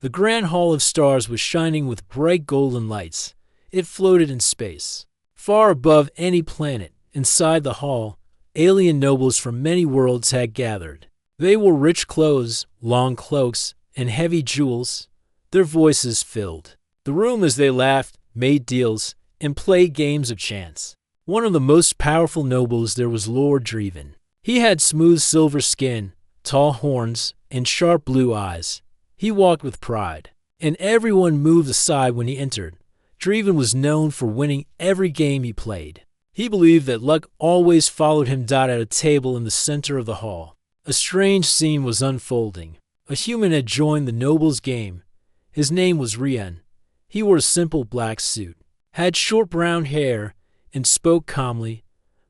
The grand hall of stars was shining with bright golden lights. It floated in space. Far above any planet, inside the hall, alien nobles from many worlds had gathered. They wore rich clothes, long cloaks, and heavy jewels. Their voices filled the room as they laughed, made deals, and played games of chance. One of the most powerful nobles there was Lord Dreven. He had smooth silver skin, tall horns, and sharp blue eyes. He walked with pride, and everyone moved aside when he entered. Dreven was known for winning every game he played. He believed that luck always followed him at a table in the center of the hall. A strange scene was unfolding. A human had joined the noble's game. His name was Rian. He wore a simple black suit, had short brown hair, and spoke calmly.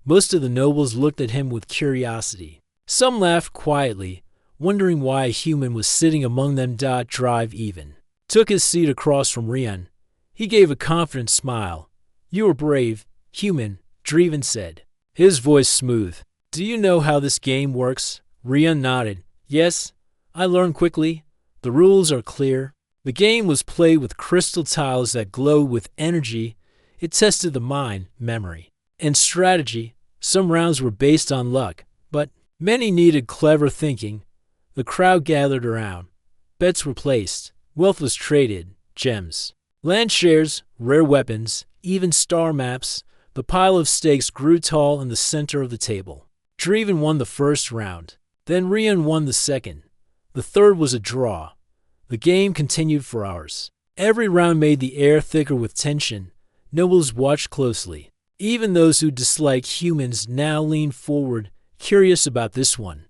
Most of the nobles looked at him with curiosity. Some laughed quietly, wondering why a human was sitting among them. Drive even took his seat across from Rian. He gave a confident smile. "You are brave, human," Dreven said, his voice smooth. "Do you know how this game works?" Rian nodded. "Yes, I learned quickly. The rules are clear." The game was played with crystal tiles that glowed with energy. It tested the mind, memory, and strategy. Some rounds were based on luck, but many needed clever thinking. The crowd gathered around. Bets were placed. Wealth was traded, gems, land shares, rare weapons, even star maps. The pile of stakes grew tall in the center of the table. Dreven won the first round. Then Rian won the second. The third was a draw. The game continued for hours. Every round made the air thicker with tension. Nobles watched closely. Even those who disliked humans now leaned forward, curious about this one.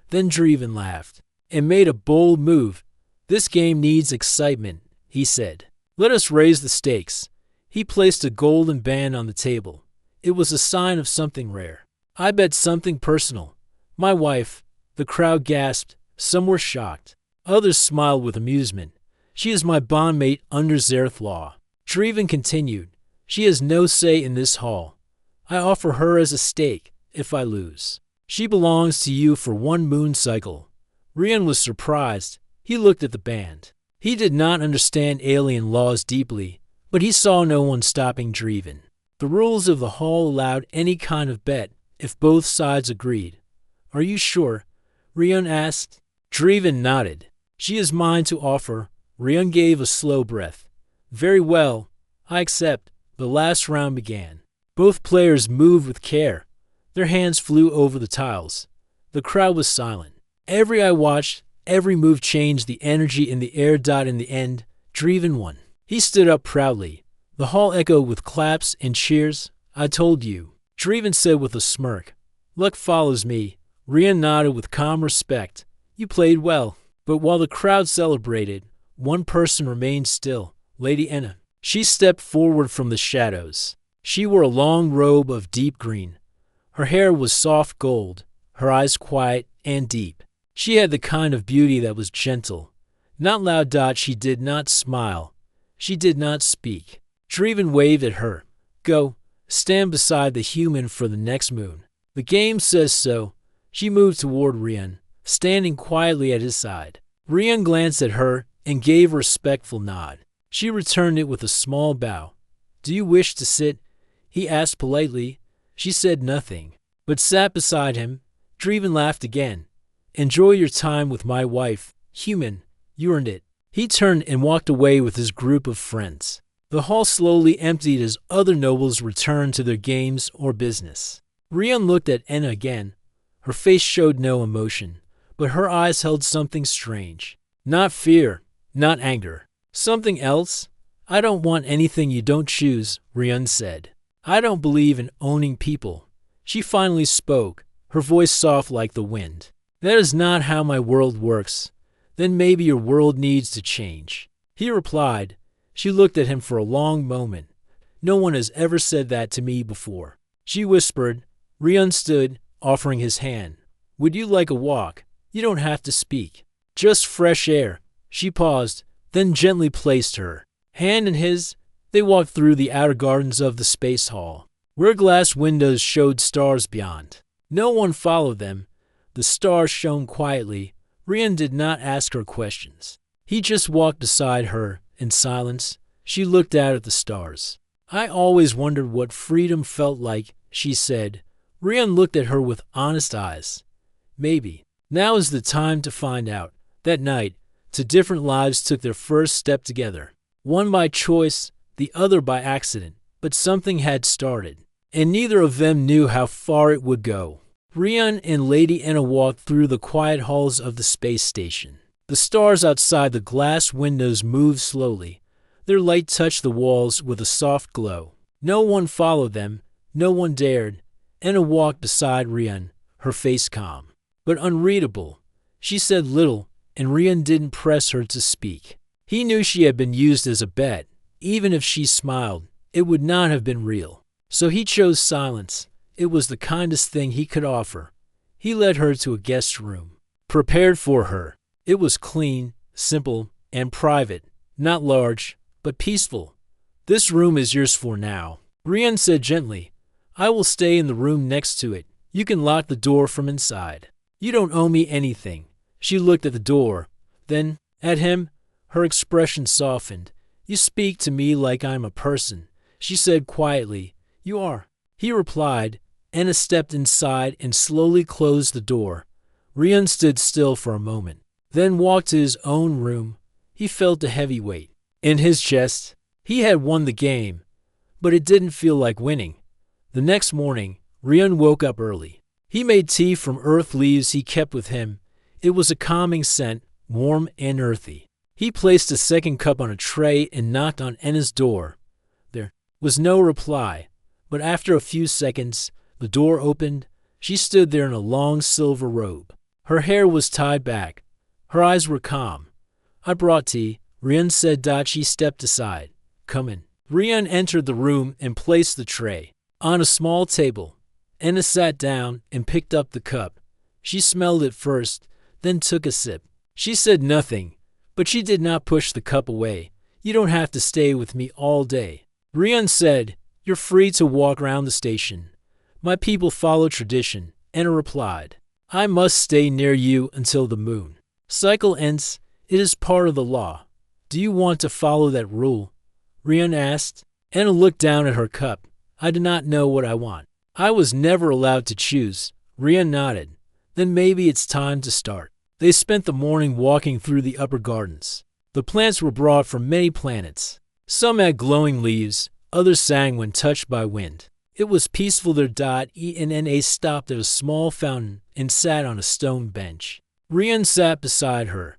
Then Dreven laughed and made a bold move. "This game needs excitement," he said. "Let us raise the stakes." He placed a golden band on the table. It was a sign of something rare. "I bet something personal. My wife." The crowd gasped. Some were shocked. Others smiled with amusement. "She is my bondmate under Zerth law." Dreven continued. "She has no say in this hall. I offer her as a stake if I lose. She belongs to you for one moon cycle." Rian was surprised. He looked at the band. He did not understand alien laws deeply, but he saw no one stopping Dreven. The rules of the hall allowed any kind of bet if both sides agreed. "Are you sure?" Rian asked. Dreven nodded. "She is mine to offer." Rian gave a slow breath. "Very well, I accept." The last round began. Both players moved with care. Their hands flew over the tiles. The crowd was silent. Every eye watched. Every move changed the energy in the air. In the end, Dreven won. He stood up proudly. The hall echoed with claps and cheers. "I told you," Dreven said with a smirk. "Luck follows me." Rian nodded with calm respect. "You played well." But while the crowd celebrated, one person remained still. Lady Enna. She stepped forward from the shadows. She wore a long robe of deep green. Her hair was soft gold, her eyes quiet and deep. She had the kind of beauty that was gentle. Not loud. She did not smile. She did not speak. Dreven waved at her. "Go, stand beside the human for the next moon. The game says so." She moved toward Rian, standing quietly at his side. Rian glanced at her and gave a respectful nod. She returned it with a small bow. "Do you wish to sit?" he asked politely. She said nothing, but sat beside him. Dreven laughed again. "Enjoy your time with my wife, human. You earned it." He turned and walked away with his group of friends. The hall slowly emptied as other nobles returned to their games or business. Rian looked at Enna again. Her face showed no emotion, but her eyes held something strange. Not fear, not anger. Something else? "I don't want anything you don't choose," Rian said. "I don't believe in owning people." She finally spoke, her voice soft like the wind. "That is not how my world works." "Then maybe your world needs to change," he replied. She looked at him for a long moment. "No one has ever said that to me before." She whispered. Rian stood, offering his hand. "Would you like a walk? You don't have to speak. Just fresh air." She paused, then gently placed her hand in his. They walked through the outer gardens of the space hall, where glass windows showed stars beyond. No one followed them. The stars shone quietly. Rian did not ask her questions. He just walked beside her, in silence. She looked out at the stars. I always wondered what freedom felt like, she said. Rian looked at her with honest eyes. Maybe. Now is the time to find out. That night, two different lives took their first step together. One by choice, the other by accident. But something had started, and neither of them knew how far it would go. Rian and Lady Anna walked through the quiet halls of the space station. The stars outside the glass windows moved slowly. Their light touched the walls with a soft glow. No one followed them. No one dared. Anna walked beside Rian, her face calm, but unreadable. She said little, and Rian didn't press her to speak. He knew she had been used as a bet. Even if she smiled, it would not have been real. So he chose silence. It was the kindest thing he could offer. He led her to a guest room, prepared for her. It was clean, simple, and private. Not large, but peaceful. This room is yours for now, Rian said gently. I will stay in the room next to it. You can lock the door from inside. You don't owe me anything. She looked at the door, then at him. Her expression softened. You speak to me like I'm a person, she said quietly. You are, he replied. Anna stepped inside and slowly closed the door. Rian stood still for a moment, then walked to his own room. He felt a heavy weight in his chest. He had won the game, but it didn't feel like winning. The next morning, Rian woke up early. He made tea from earth leaves he kept with him. It was a calming scent, warm and earthy. He placed a second cup on a tray and knocked on Anna's door. There was no reply, but after a few seconds, the door opened. She stood there in a long silver robe. Her hair was tied back. Her eyes were calm. I brought tea, Rian said. She stepped aside. Come in. Rian entered the room and placed the tray on a small table. Anna sat down and picked up the cup. She smelled it first, then took a sip. She said nothing, but she did not push the cup away. You don't have to stay with me all day, Rian said. You're free to walk around the station. My people follow tradition, Anna replied. I must stay near you until the moon cycle ends. It is part of the law. Do you want to follow that rule? Rian asked. Anna looked down at her cup. I do not know what I want. I was never allowed to choose. Rian nodded. Then maybe it's time to start. They spent the morning walking through the upper gardens. The plants were brought from many planets. Some had glowing leaves, others sang when touched by wind. It was peaceful there. Enna stopped at a small fountain and sat on a stone bench. Rian sat beside her.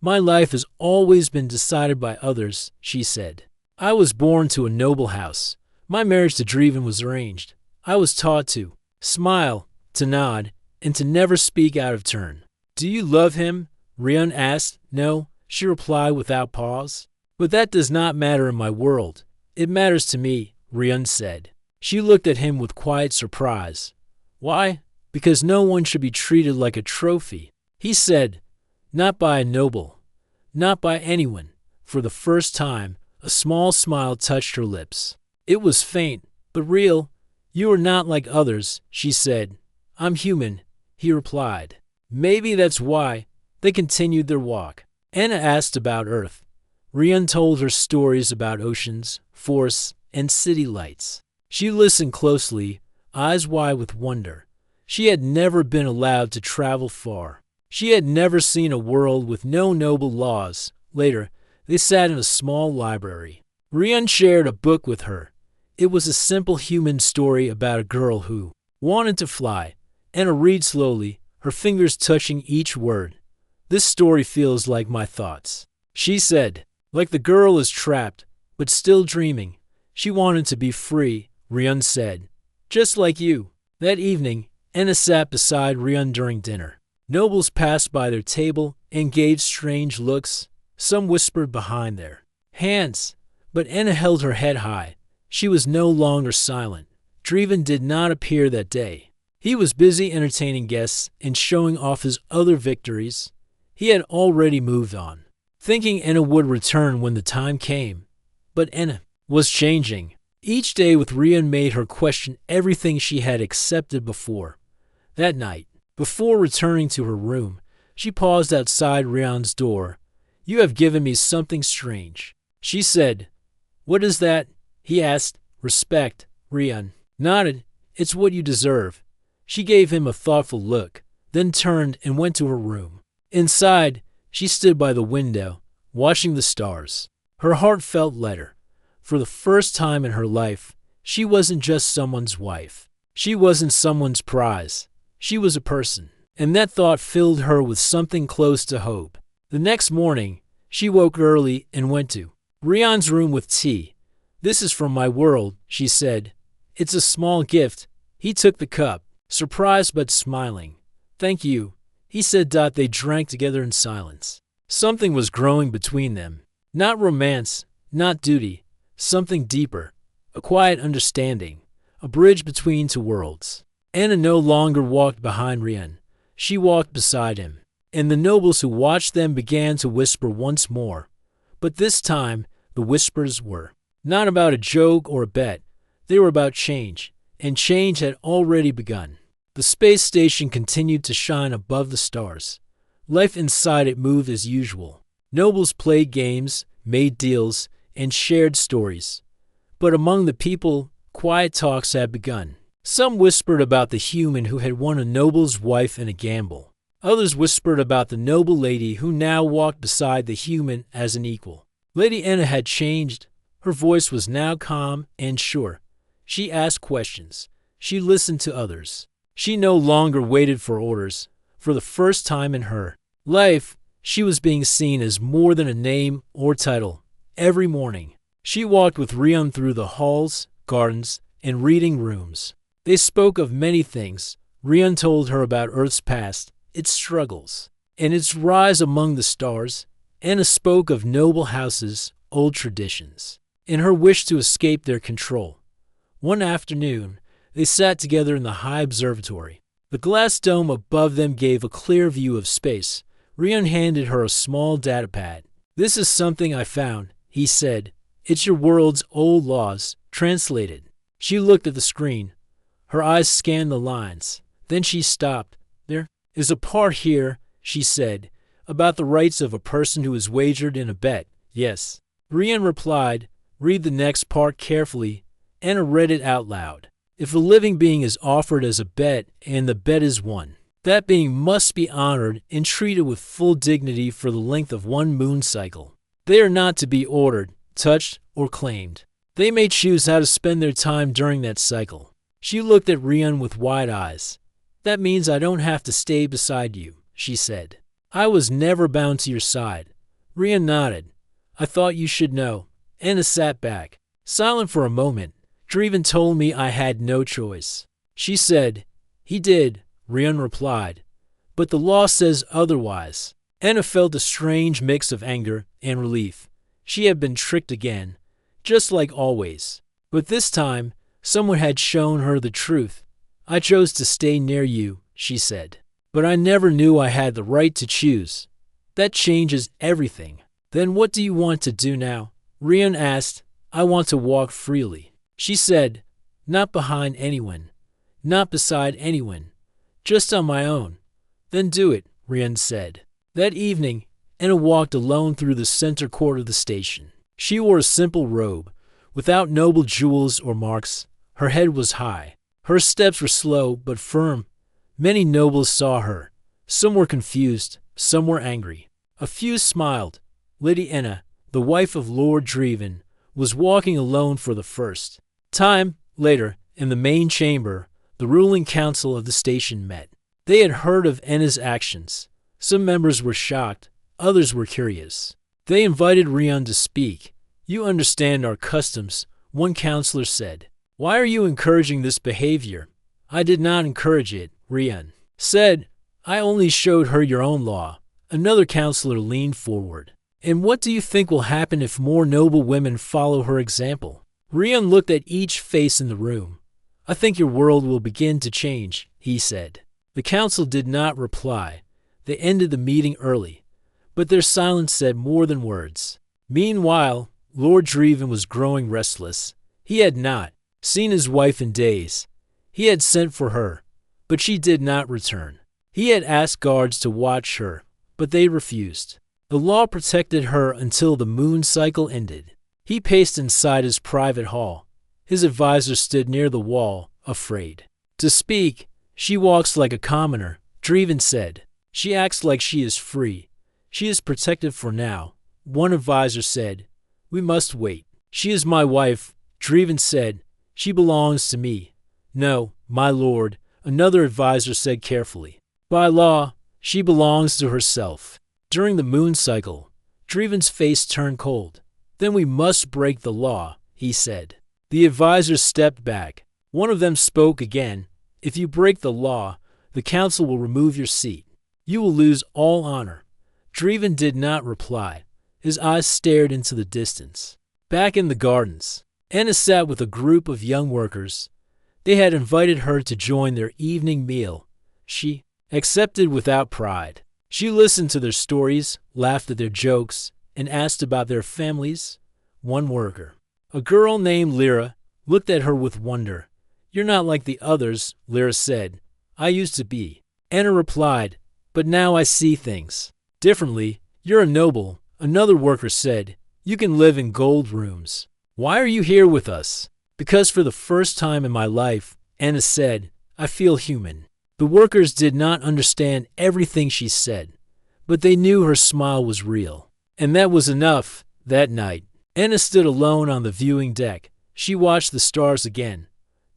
My life has always been decided by others, she said. I was born to a noble house. My marriage to Dreven was arranged. I was taught to smile, to nod, and to never speak out of turn. Do you love him? Rian asked. No, she replied without pause. But that does not matter in my world. It matters to me, Rian said. She looked at him with quiet surprise. Why? Because no one should be treated like a trophy, he said. Not by a noble. Not by anyone. For the first time, a small smile touched her lips. It was faint, but real. You are not like others, she said. I'm human, he replied. Maybe that's why. They continued their walk. Anna asked about Earth. Rian told her stories about oceans, forests, and city lights. She listened closely, eyes wide with wonder. She had never been allowed to travel far. She had never seen a world with no noble laws. Later, they sat in a small library. Rian shared a book with her. It was a simple human story about a girl who wanted to fly. Anna read slowly, her fingers touching each word. This story feels like my thoughts, she said. Like the girl is trapped, but still dreaming. She wanted to be free, Rian said. Just like you. That evening, Anna sat beside Rian during dinner. Nobles passed by their table and gave strange looks. Some whispered behind their hands, but Anna held her head high. She was no longer silent. Dreven did not appear that day. He was busy entertaining guests and showing off his other victories. He had already moved on, thinking Anna would return when the time came. But Anna was changing. Each day with Rian made her question everything she had accepted before. That night, before returning to her room, she paused outside Rian's door. You have given me something strange. She said. What is that? He asked. Respect. Rian nodded. It's what you deserve. She gave him a thoughtful look, then turned and went to her room. Inside, she stood by the window, watching the stars. Her heart felt lighter. For the first time in her life, she wasn't just someone's wife. She wasn't someone's prize. She was a person. And that thought filled her with something close to hope. The next morning, she woke early and went to Rian's room with tea. This is from my world, she said. It's a small gift. He took the cup, surprised but smiling. Thank you, he said. They drank together in silence. Something was growing between them. Not romance, not duty, something deeper. A quiet understanding, a bridge between two worlds. Anna no longer walked behind Rian. She walked beside him. And the nobles who watched them began to whisper once more. But this time, the whispers were not about a joke or a bet. They were about change, and change had already begun. The space station continued to shine above the stars. Life inside it moved as usual. Nobles played games, made deals, and shared stories. But among the people, quiet talks had begun. Some whispered about the human who had won a noble's wife in a gamble. Others whispered about the noble lady who now walked beside the human as an equal. Lady Anna had changed. Her voice was now calm and sure. She asked questions. She listened to others. She no longer waited for orders. For the first time in her life, she was being seen as more than a name or title. Every morning, she walked with Rian through the halls, gardens, and reading rooms. They spoke of many things. Rian told her about Earth's past, its struggles, and its rise among the stars. Anna spoke of noble houses, old traditions, and her wish to escape their control. One afternoon, they sat together in the high observatory. The glass dome above them gave a clear view of space. Rian handed her a small datapad. This is something I found, he said. It's your world's old laws, translated. She looked at the screen. Her eyes scanned the lines. Then she stopped. There is a part here, she said, about the rights of a person who is wagered in a bet. Yes. Rian replied. Read the next part carefully. Anna read it out loud. If a living being is offered as a bet and the bet is won, that being must be honored and treated with full dignity for the length of one moon cycle. They are not to be ordered, touched, or claimed. They may choose how to spend their time during that cycle. She looked at Rian with wide eyes. That means I don't have to stay beside you, she said. I was never bound to your side. Rian nodded. I thought you should know. Anna sat back, silent for a moment. Driven told me I had no choice. She said. He did, Rian replied. But the law says otherwise. Anna felt a strange mix of anger and relief. She had been tricked again, just like always. But this time, someone had shown her the truth. I chose to stay near you, she said. But I never knew I had the right to choose. That changes everything. Then what do you want to do now? Rian asked. I want to walk freely. She said, not behind anyone, not beside anyone, just on my own. Then do it, Rian said. That evening, Anna walked alone through the center court of the station. She wore a simple robe, without noble jewels or marks. Her head was high. Her steps were slow but firm. Many nobles saw her. Some were confused, some were angry. A few smiled. Lady Anna, the wife of Lord Dreven, was walking alone for the first time. Later, in the main chamber, the ruling council of the station met. They had heard of Anna's actions. Some members were shocked, others were curious. They invited Rian to speak. You understand our customs, one counselor said. Why are you encouraging this behavior? I did not encourage it, Rian said. I only showed her your own law. Another counselor leaned forward. And what do you think will happen if more noble women follow her example? Rian looked at each face in the room. I think your world will begin to change, he said. The council did not reply. They ended the meeting early, but their silence said more than words. Meanwhile, Lord Dreven was growing restless. He had not seen his wife in days. He had sent for her, but she did not return. He had asked guards to watch her, but they refused. The law protected her until the moon cycle ended. He paced inside his private hall. His advisor stood near the wall, afraid to speak. She walks like a commoner, Dreven said. She acts like she is free. She is protected for now. One advisor said, we must wait. She is my wife, Dreven said. She belongs to me. No, my lord, another advisor said carefully. By law, she belongs to herself. During the moon cycle, Dreven's face turned cold. Then we must break the law, he said. The advisors stepped back. One of them spoke again. If you break the law, the council will remove your seat. You will lose all honor. Dreven did not reply. His eyes stared into the distance. Back in the gardens, Anna sat with a group of young workers. They had invited her to join their evening meal. She accepted without pride. She listened to their stories, laughed at their jokes, and asked about their families. One worker, a girl named Lyra, looked at her with wonder. You're not like the others, Lyra said. I used to be. Anna replied, but now I see things differently. You're a noble, another worker said. You can live in gold rooms. Why are you here with us? Because for the first time in my life, Anna said, I feel human. The workers did not understand everything she said, but they knew her smile was real. And that was enough. That night, Anna stood alone on the viewing deck. She watched the stars again.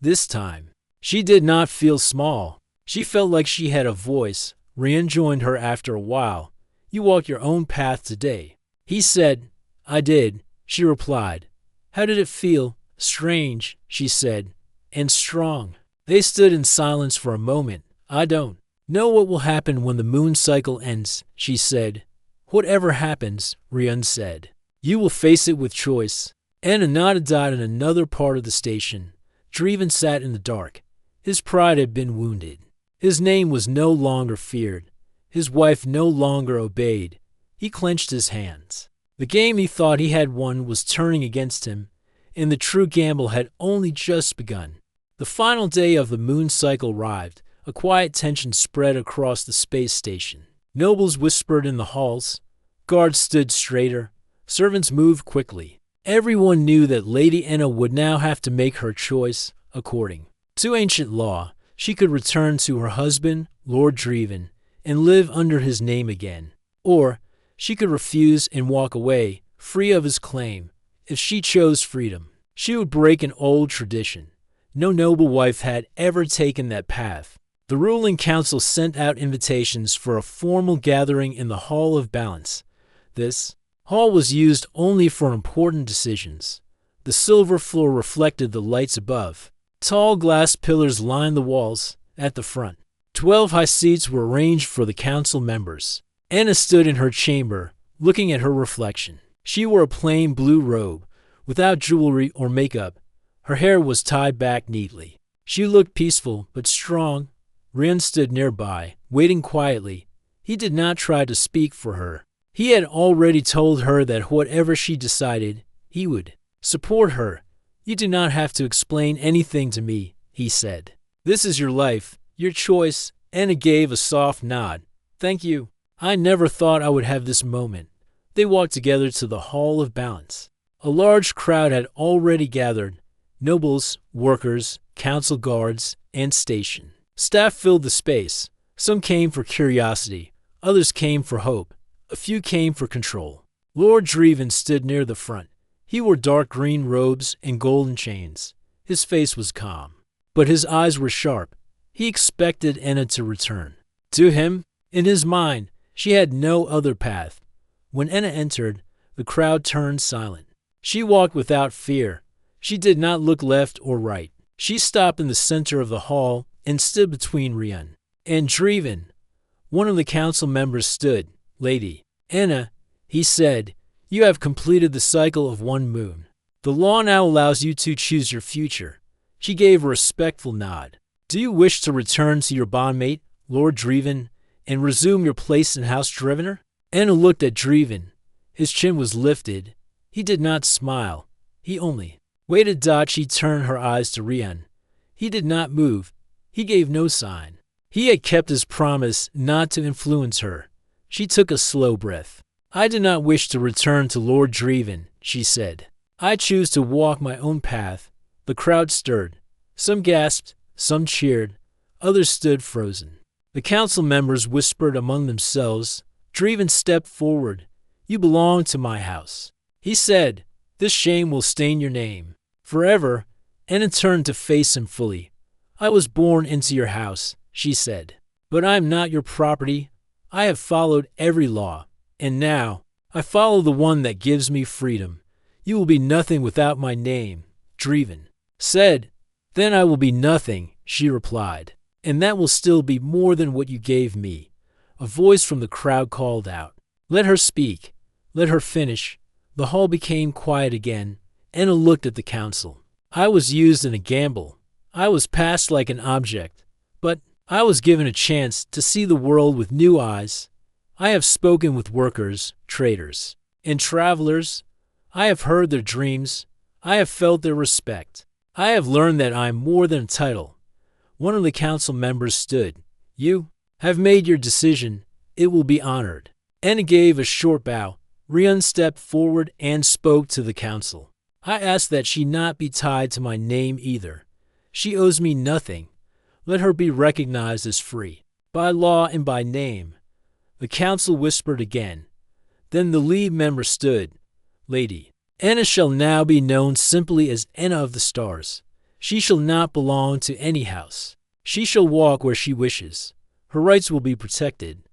This time, she did not feel small. She felt like she had a voice. Rian joined her after a while. You walked your own path today. He said, I did, she replied. How did it feel? Strange, she said, and strong. They stood in silence for a moment. I don't know what will happen when the moon cycle ends, she said. Whatever happens, Rian said, you will face it with choice. Anna nodded out in another part of the station. Dreven sat in the dark. His pride had been wounded. His name was no longer feared. His wife no longer obeyed. He clenched his hands. The game he thought he had won was turning against him, and the true gamble had only just begun. The final day of the moon cycle arrived. A quiet tension spread across the space station. Nobles whispered in the halls. Guards stood straighter. Servants moved quickly. Everyone knew that Lady Anna would now have to make her choice. According to ancient law, she could return to her husband, Lord Dreven, and live under his name again. Or she could refuse and walk away, free of his claim. If she chose freedom, she would break an old tradition. No noble wife had ever taken that path. The ruling council sent out invitations for a formal gathering in the Hall of Balance. This hall was used only for important decisions. The silver floor reflected the lights above. Tall glass pillars lined the walls. At the front, 12 high seats were arranged for the council members. Anna stood in her chamber, looking at her reflection. She wore a plain blue robe, without jewelry or makeup. Her hair was tied back neatly. She looked peaceful but strong. Rian stood nearby, waiting quietly. He did not try to speak for her. He had already told her that whatever she decided, he would support her. You do not have to explain anything to me, he said. This is your life, your choice. Anna gave a soft nod. Thank you. I never thought I would have this moment. They walked together to the Hall of Balance. A large crowd had already gathered. Nobles, workers, council guards, and station staff filled the space. Some came for curiosity. Others came for hope. A few came for control. Lord Dreven stood near the front. He wore dark green robes and golden chains. His face was calm, but his eyes were sharp. He expected Anna to return. To him, in his mind, she had no other path. When Anna entered, the crowd turned silent. She walked without fear. She did not look left or right. She stopped in the center of the hall and stood between Rian and Dreven. One of the council members stood. Lady Anna, he said, you have completed the cycle of one moon. The law now allows you to choose your future. She gave a respectful nod. Do you wish to return to your bondmate, Lord Dreven, and resume your place in House Drevener? Anna looked at Dreven. His chin was lifted. He did not smile. He only waited. She turned her eyes to Rian. He did not move. He gave no sign. He had kept his promise not to influence her. She took a slow breath. I do not wish to return to Lord Dreven, she said. I choose to walk my own path. The crowd stirred. Some gasped, some cheered, others stood frozen. The council members whispered among themselves. Dreven stepped forward. You belong to my house. He said, this shame will stain your name forever. Anna turned to face him fully. I was born into your house, she said. But I am not your property. I have followed every law, and now I follow the one that gives me freedom. You will be nothing without my name, Dreven said. Then I will be nothing, she replied, and that will still be more than what you gave me. A voice from the crowd called out, let her speak, let her finish. The hall became quiet again. Anna looked at the council. I was used in a gamble. I was passed like an object, but I was given a chance to see the world with new eyes. I have spoken with workers, traders, and travelers. I have heard their dreams. I have felt their respect. I have learned that I am more than a title. One of the council members stood. You have made your decision. It will be honored. Anna gave a short bow. Rian stepped forward and spoke to the council. I ask that she not be tied to my name either. She owes me nothing. Let her be recognized as free, by law and by name. The council whispered again. Then the lead member stood. Lady Anna shall now be known simply as Anna of the Stars. She shall not belong to any house. She shall walk where she wishes. Her rights will be protected.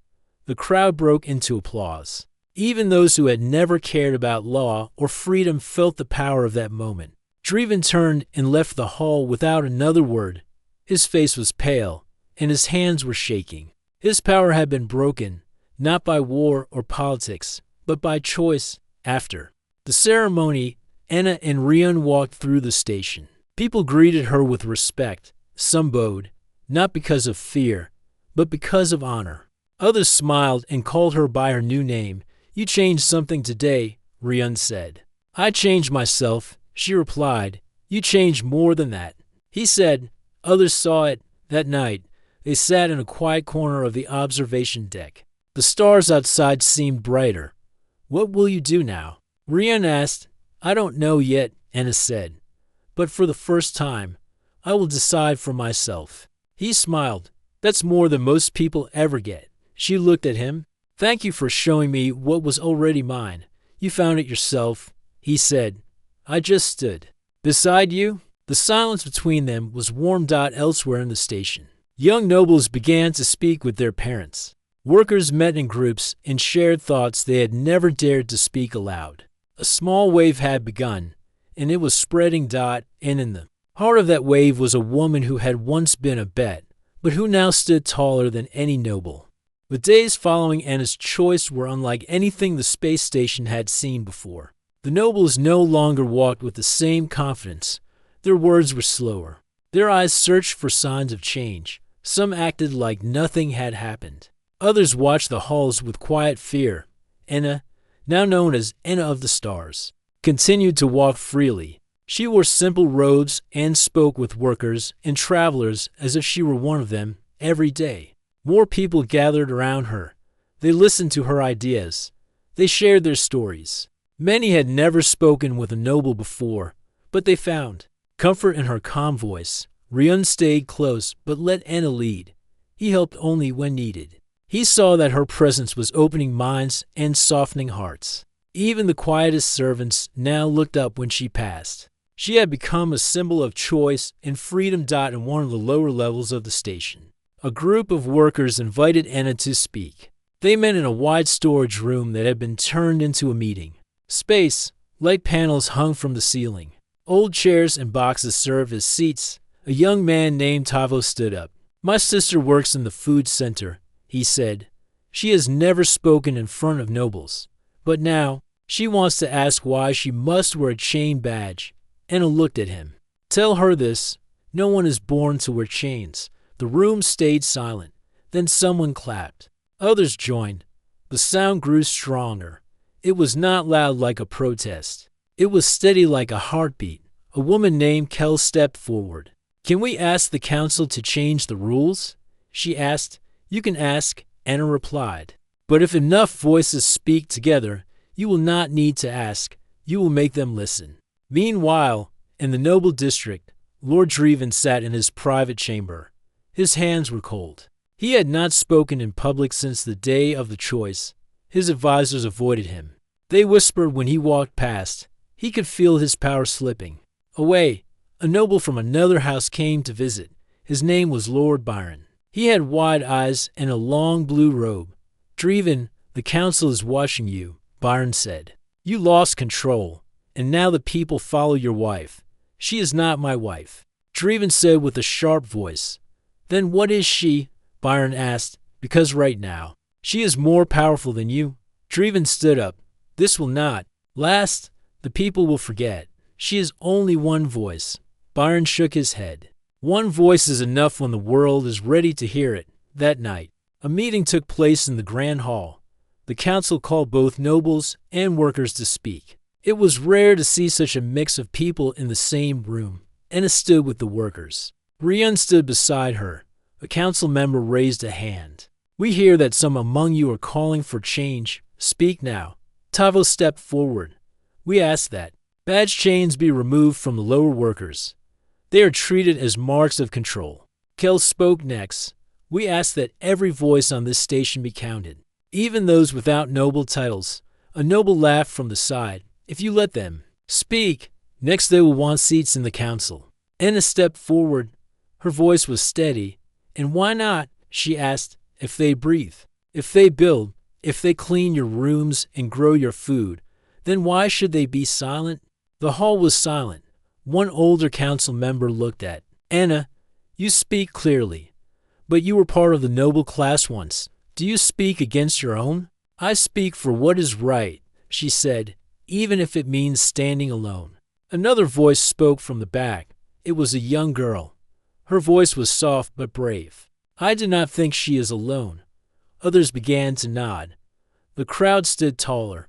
The crowd broke into applause. Even those who had never cared about law or freedom felt the power of that moment. Dreven turned and left the hall without another word. His face was pale, and his hands were shaking. His power had been broken, not by war or politics, but by choice. After the ceremony, Anna and Rian walked through the station. People greeted her with respect. Some bowed, not because of fear, but because of honor. Others smiled and called her by her new name. You changed something today, Rian said. I changed myself, she replied. You changed more than that. He said. Others saw it. That night, they sat in a quiet corner of the observation deck. The stars outside seemed brighter. What will you do now? Rian asked. I don't know yet, Anna said. But for the first time, I will decide for myself. He smiled. That's more than most people ever get. She looked at him. Thank you for showing me what was already mine. You found it yourself, he said. I just stood beside you. The silence between them was warmed out elsewhere in the station. Young nobles began to speak with their parents. Workers met in groups and shared thoughts they had never dared to speak aloud. A small wave had begun, and it was spreading. And in the heart of that wave was a woman who had once been a bet, but who now stood taller than any noble. The days following Anna's choice were unlike anything the space station had seen before. The nobles no longer walked with the same confidence. Their words were slower. Their eyes searched for signs of change. Some acted like nothing had happened. Others watched the halls with quiet fear. Anna, now known as Anna of the Stars, continued to walk freely. She wore simple robes and spoke with workers and travelers as if she were one of them every day. More people gathered around her. They listened to her ideas. They shared their stories. Many had never spoken with a noble before, but they found comfort in her calm voice. Rian stayed close but let Anna lead. He helped only when needed. He saw that her presence was opening minds and softening hearts. Even the quietest servants now looked up when she passed. She had become a symbol of choice and freedom. In one of the lower levels of the station, a group of workers invited Anna to speak. They met in a wide storage room that had been turned into a meeting space. Light panels hung from the ceiling. Old chairs and boxes served as seats. A young man named Tavo stood up. My sister works in the food center, he said. She has never spoken in front of nobles, but now she wants to ask why she must wear a chain badge. Anna looked at him. Tell her this. No one is born to wear chains. The room stayed silent. Then someone clapped. Others joined. The sound grew stronger. It was not loud like a protest. It was steady like a heartbeat. A woman named Kel stepped forward. Can we ask the council to change the rules? She asked. You can ask, Anna replied. But if enough voices speak together, you will not need to ask, you will make them listen. Meanwhile, in the noble district, Lord Dreven sat in his private chamber. His hands were cold. He had not spoken in public since the day of the choice. His advisors avoided him. They whispered when he walked past. He could feel his power slipping away. A noble from another house came to visit. His name was Lord Byron. He had wide eyes and a long blue robe. Dreven, the council is watching you, Byron said. You lost control, and now the people follow your wife. She is not my wife, Dreven said with a sharp voice. Then what is she? Byron asked, because right now, she is more powerful than you. Dreven stood up. This will not last. The people will forget. She is only one voice. Byron shook his head. One voice is enough when the world is ready to hear it. That night, a meeting took place in the Grand Hall. The council called both nobles and workers to speak. It was rare to see such a mix of people in the same room. Enna stood with the workers. Rian stood beside her. A council member raised a hand. We hear that some among you are calling for change. Speak now. Tavo stepped forward. We ask that badge chains be removed from the lower workers. They are treated as marks of control. Kel spoke next. We ask that every voice on this station be counted, even those without noble titles. A noble laughed from the side. If you let them speak, next they will want seats in the council. Enna stepped forward. Her voice was steady. And why not, she asked, if they breathe, if they build, if they clean your rooms and grow your food, then why should they be silent? The hall was silent. One older council member looked at Enna. You speak clearly, but you were part of the noble class once. Do you speak against your own? I speak for what is right, she said, even if it means standing alone. Another voice spoke from the back. It was a young girl. Her voice was soft but brave. I do not think she is alone. Others began to nod. The crowd stood taller.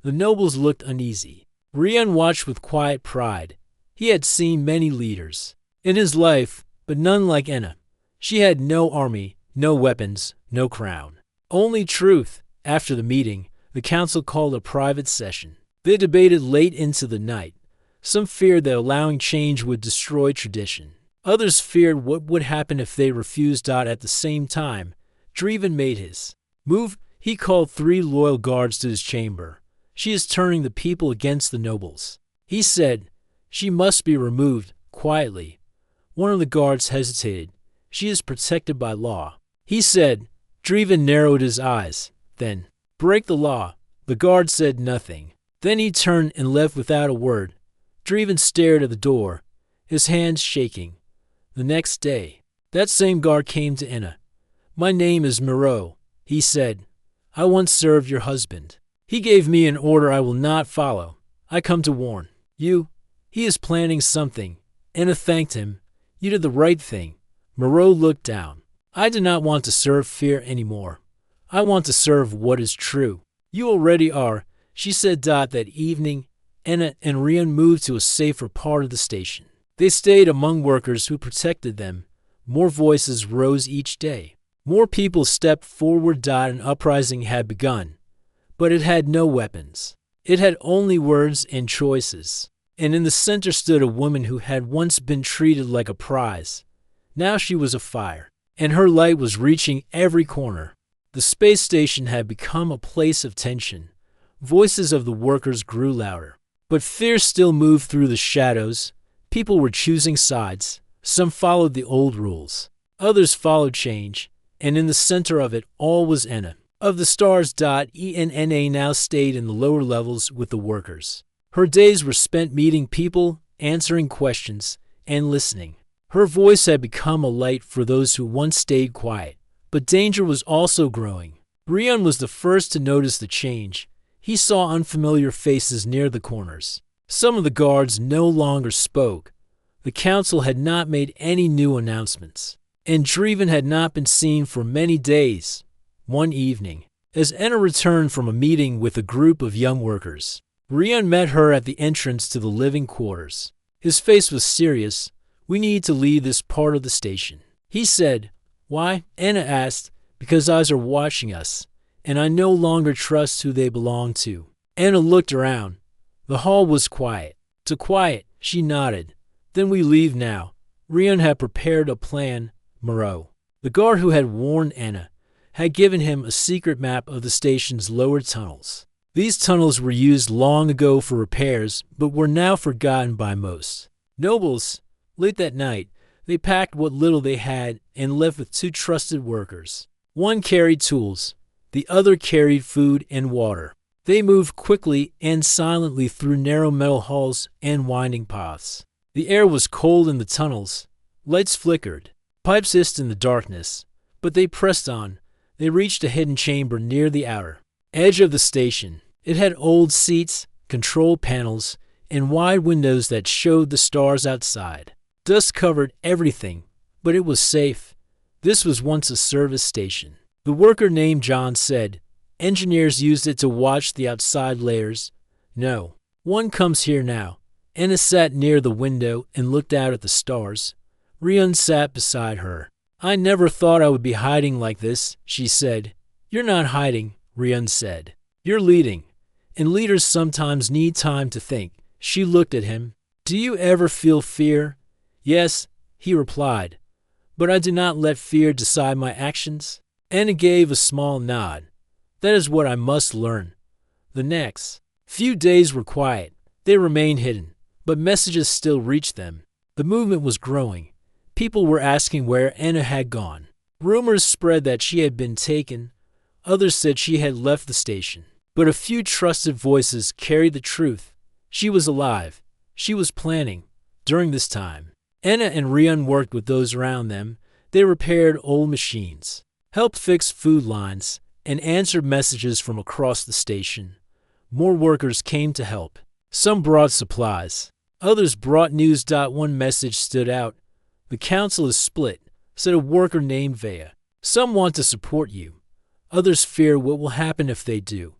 The nobles looked uneasy. Rian watched with quiet pride. He had seen many leaders in his life, but none like Enna. She had no army, no weapons, no crown. Only truth. After the meeting, the council called a private session. They debated late into the night. Some feared that allowing change would destroy tradition. Others feared what would happen if they refused. At the same time, Dreven made his move. He called 3 loyal guards to his chamber. She is turning the people against the nobles. He said, she must be removed, quietly. One of the guards hesitated. She is protected by law. He said. Dreven narrowed his eyes. Then, break the law. The guard said nothing. Then he turned and left without a word. Dreven stared at the door, his hands shaking. The next day, that same guard came to Enna. My name is Moreau, he said. I once served your husband. He gave me an order I will not follow. I come to warn you. He is planning something. Enna thanked him. You did the right thing. Moreau looked down. I do not want to serve fear anymore. I want to serve what is true. You already are, she said. That evening, Enna and Rian moved to a safer part of the station. They stayed among workers who protected them. More voices rose each day. More people stepped forward. An uprising had begun, but it had no weapons. It had only words and choices. And in the center stood a woman who had once been treated like a prize. Now she was a fire, and her light was reaching every corner. The space station had become a place of tension. Voices of the workers grew louder, but fear still moved through the shadows. People were choosing sides. Some followed the old rules. Others followed change. And in the center of it all was Enna. Of the stars. Enna now stayed in the lower levels with the workers. Her days were spent meeting people, answering questions, and listening. Her voice had become a light for those who once stayed quiet. But danger was also growing. Rian was the first to notice the change. He saw unfamiliar faces near the corners. Some of the guards no longer spoke. The council had not made any new announcements, and Dreven had not been seen for many days. One evening, as Enna returned from a meeting with a group of young workers, Rian met her at the entrance to the living quarters. His face was serious. We need to leave this part of the station, he said. Why? Enna asked. Because eyes are watching us. and I no longer trust who they belong to. Anna looked around. The hall was quiet. Too quiet, she nodded. Then we leave now. Rion had prepared a plan. Moreau, the guard who had warned Anna, had given him a secret map of the station's lower tunnels. These tunnels were used long ago for repairs, but were now forgotten by most. Nobles, late that night, they packed what little they had and left with two trusted workers. One carried tools, the other carried food and water. They moved quickly and silently through narrow metal halls and winding paths. The air was cold in the tunnels. Lights flickered. Pipes hissed in the darkness. But they pressed on. They reached a hidden chamber near the outer edge of the station. It had old seats, control panels, and wide windows that showed the stars outside. Dust covered everything, but it was safe. This was once a service station. The worker named John said, engineers used it to watch the outside layers. No, one comes here now. Anna sat near the window and looked out at the stars. Rion sat beside her. I never thought I would be hiding like this, she said. You're not hiding, Rion said. You're leading. And leaders sometimes need time to think. She looked at him. Do you ever feel fear? Yes, he replied. But I do not let fear decide my actions. Anna gave a small nod. That is what I must learn. The next few days were quiet. They remained hidden, but messages still reached them. The movement was growing. People were asking where Anna had gone. Rumors spread that she had been taken. Others said she had left the station. But a few trusted voices carried the truth. She was alive. She was planning. During this time, Anna and Rion worked with those around them. They repaired old machines, helped fix food lines, and answered messages from across the station. More workers came to help. Some brought supplies. Others brought news. One message stood out. The council is split, said a worker named Vea. Some want to support you. Others fear what will happen if they do.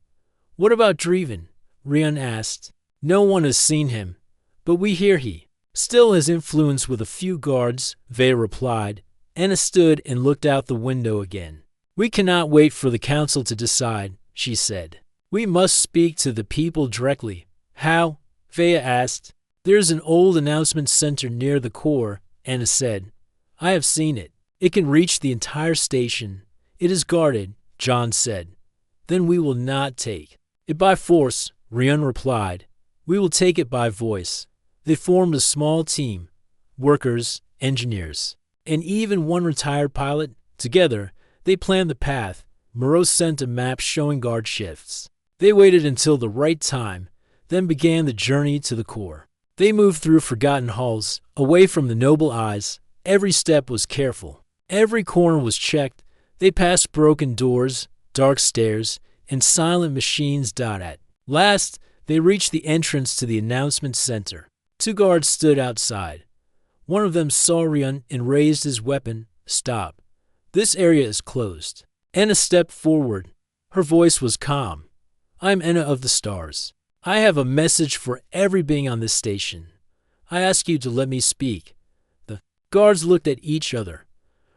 What about Dreven? Rion asked. No one has seen him, but we hear he still has influence with a few guards, Vea replied. Anna stood and looked out the window again. We cannot wait for the council to decide, she said. We must speak to the people directly. How? Vea asked. There's an old announcement center near the core, Anna said. I have seen it. It can reach the entire station. It is guarded, John said. Then we will not take it by force, Rion replied. We will take it by voice. They formed a small team, workers, engineers, and even one retired pilot. Together, they planned the path. Moreau sent a map showing guard shifts. They waited until the right time, then began the journey to the core. They moved through forgotten halls, away from the noble eyes. Every step was careful. Every corner was checked. They passed broken doors, dark stairs, and silent machines. At last, they reached the entrance to the announcement center. Two guards stood outside. One of them saw Rion and raised his weapon. Stop. This area is closed. Anna stepped forward. Her voice was calm. I'm Anna of the Stars. I have a message for every being on this station. I ask you to let me speak. The guards looked at each other.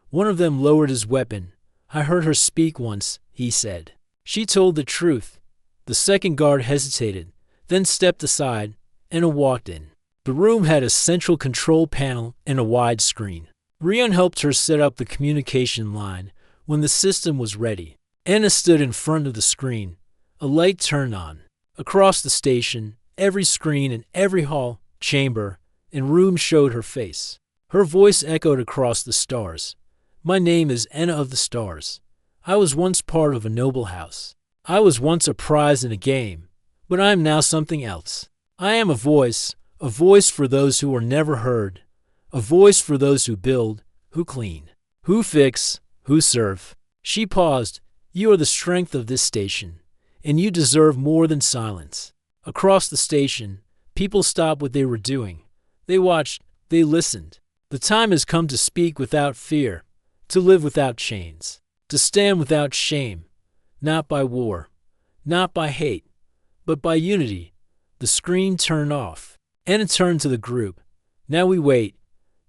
One of them lowered his weapon. I heard her speak once, he said. She told the truth. The second guard hesitated, then stepped aside. Anna walked in. The room had a central control panel and a wide screen. Rion helped her set up the communication line. When the system was ready, Anna stood in front of the screen. A light turned on. Across the station, every screen in every hall, chamber, and room showed her face. Her voice echoed across the stars. My name is Anna of the Stars. I was once part of a noble house. I was once a prize in a game, but I am now something else. I am a voice for those who are never heard, a voice for those who build, who clean, who fix, who serve. She paused. You are the strength of this station, and you deserve more than silence. Across the station, people stopped what they were doing. They watched, they listened. The time has come to speak without fear, to live without chains, to stand without shame, not by war, not by hate, but by unity. The screen turned off. Anna turned to the group. Now we wait.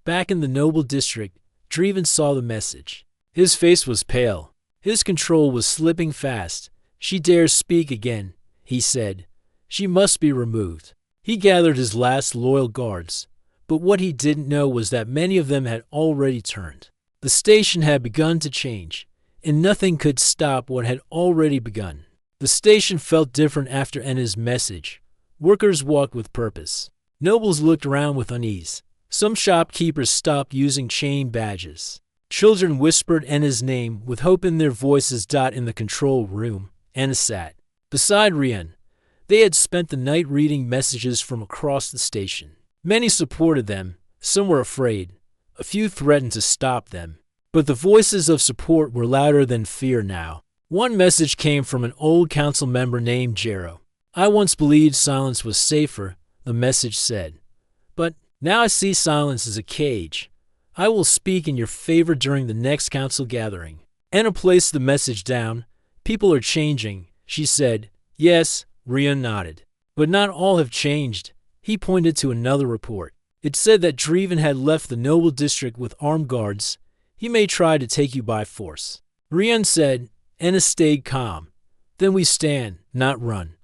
Back in the noble district, Dreven saw the message. His face was pale. His control was slipping fast. She dares speak again, he said. She must be removed. He gathered his last loyal guards, but what he didn't know was that many of them had already turned. The station had begun to change, and nothing could stop what had already begun. The station felt different after Enna's message. Workers walked with purpose. Nobles looked around with unease. Some shopkeepers stopped using chain badges. Children whispered Enna's name with hope in their voices. In the control room, Enna sat beside Rian. They had spent the night reading messages from across the station. Many supported them, some were afraid. A few threatened to stop them. But the voices of support were louder than fear now. One message came from an old council member named Jero. I once believed silence was safer, the message said. But now I see silence as a cage. I will speak in your favor during the next council gathering. Enna placed the message down. People are changing, she said. Yes, Rian nodded. But not all have changed. He pointed to another report. It said that Dreven had left the noble district with armed guards. He may try to take you by force. Rian said. Enna stayed calm. Then we stand, not run.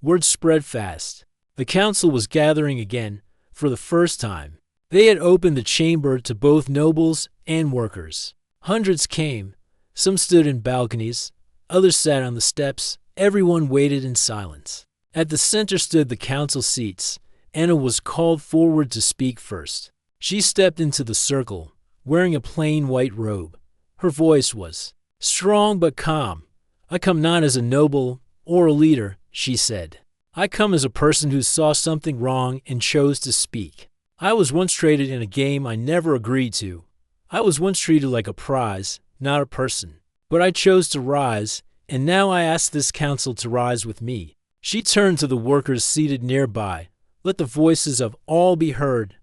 Word spread fast. The council was gathering again, for the first time. They had opened the chamber to both nobles and workers. Hundreds came. Some stood in balconies. Others sat on the steps. Everyone waited in silence. At the center stood the council seats. Enna was called forward to speak first. She stepped into the circle, wearing a plain white robe. Her voice was strong but calm. I come not as a noble or a leader, she said. I come as a person who saw something wrong and chose to speak. I was once traded in a game I never agreed to. I was once treated like a prize, not a person. But I chose to rise, and now I ask this council to rise with me. She turned to the workers seated nearby. Let the voices of all be heard.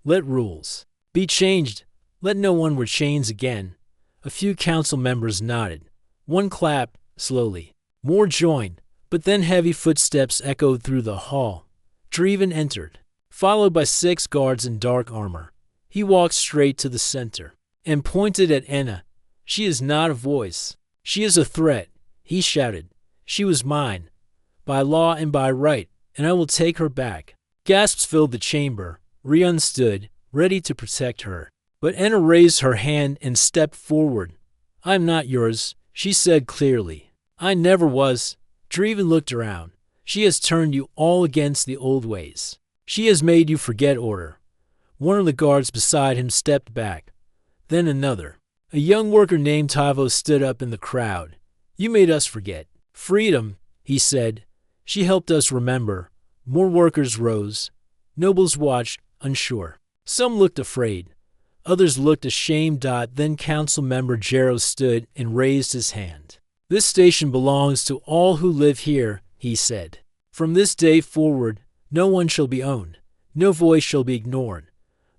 Let rules be changed. Let no one wear chains again. A few council members nodded. One clapped, slowly. More joined, but then heavy footsteps echoed through the hall. Dreven entered, followed by 6 guards in dark armor. He walked straight to the center and pointed at Enna. She is not a voice. She is a threat, he shouted. She was mine, by law and by right, and I will take her back. Gasps filled the chamber. Rian stood, ready to protect her. But Enna raised her hand and stepped forward. I am not yours, she said clearly. I never was. Dreven looked around. She has turned you all against the old ways. She has made you forget order. One of the guards beside him stepped back. Then another. A young worker named Tavo stood up in the crowd. You made us forget. Freedom, he said. She helped us remember. More workers rose. Nobles watched, unsure. Some looked afraid. Others looked ashamed. Then council member Jero stood and raised his hand. This station belongs to all who live here, he said. From this day forward, no one shall be owned. No voice shall be ignored.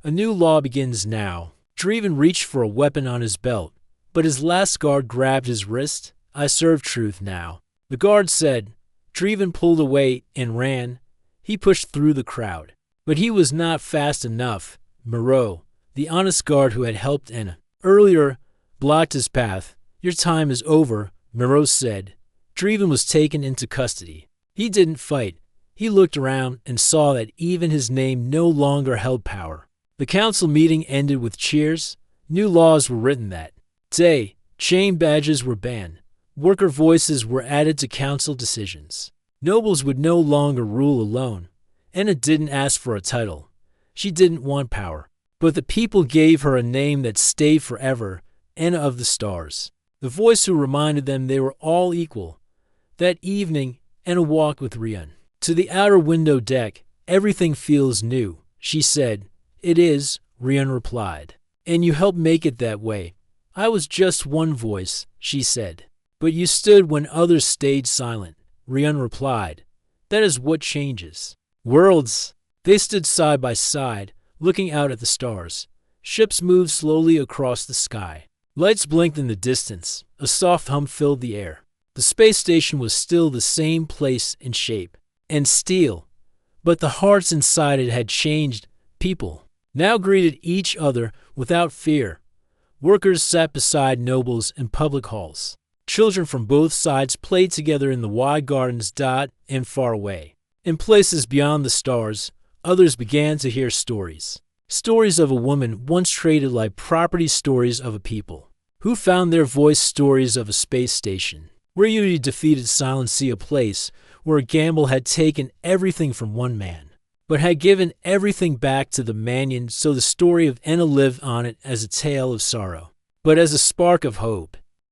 A new law begins now. Dreven reached for a weapon on his belt, but his last guard grabbed his wrist. I serve truth now. The guard said. Dreven pulled away and ran. He pushed through the crowd. But he was not fast enough. Moreau, the honest guard who had helped Enna earlier, blocked his path. Your time is over, Moreau said. Dreven was taken into custody. He didn't fight. He looked around and saw that even his name no longer held power. The council meeting ended with cheers. New laws were written that day. Chain badges were banned. Worker voices were added to council decisions. Nobles would no longer rule alone. Enna didn't ask for a title. She didn't want power. But the people gave her a name that stayed forever, Enna of the Stars. The voice who reminded them they were all equal. That evening, Enna walked with Rian to the outer window deck. Everything feels new, she said. It is, Rian replied. And you helped make it that way. I was just one voice, she said. But you stood when others stayed silent, Rian replied. That is what changes. Worlds. They stood side by side, looking out at the stars. Ships moved slowly across the sky. Lights blinked in the distance. A soft hum filled the air. The space station was still the same place and shape, and steel. But the hearts inside it had changed. People now greeted each other without fear. Workers sat beside nobles in public halls. Children from both sides played together in the wide gardens and far away. In places beyond the stars, others began to hear stories. Stories of a woman once traded like property, stories of a people who found their voice, stories of a space station where Yuri defeated Silent Sea, a place where a gamble had taken everything from one man, but had given everything back to the Mannion, so the story of Enna lived on it as a tale of sorrow, but as a spark of hope.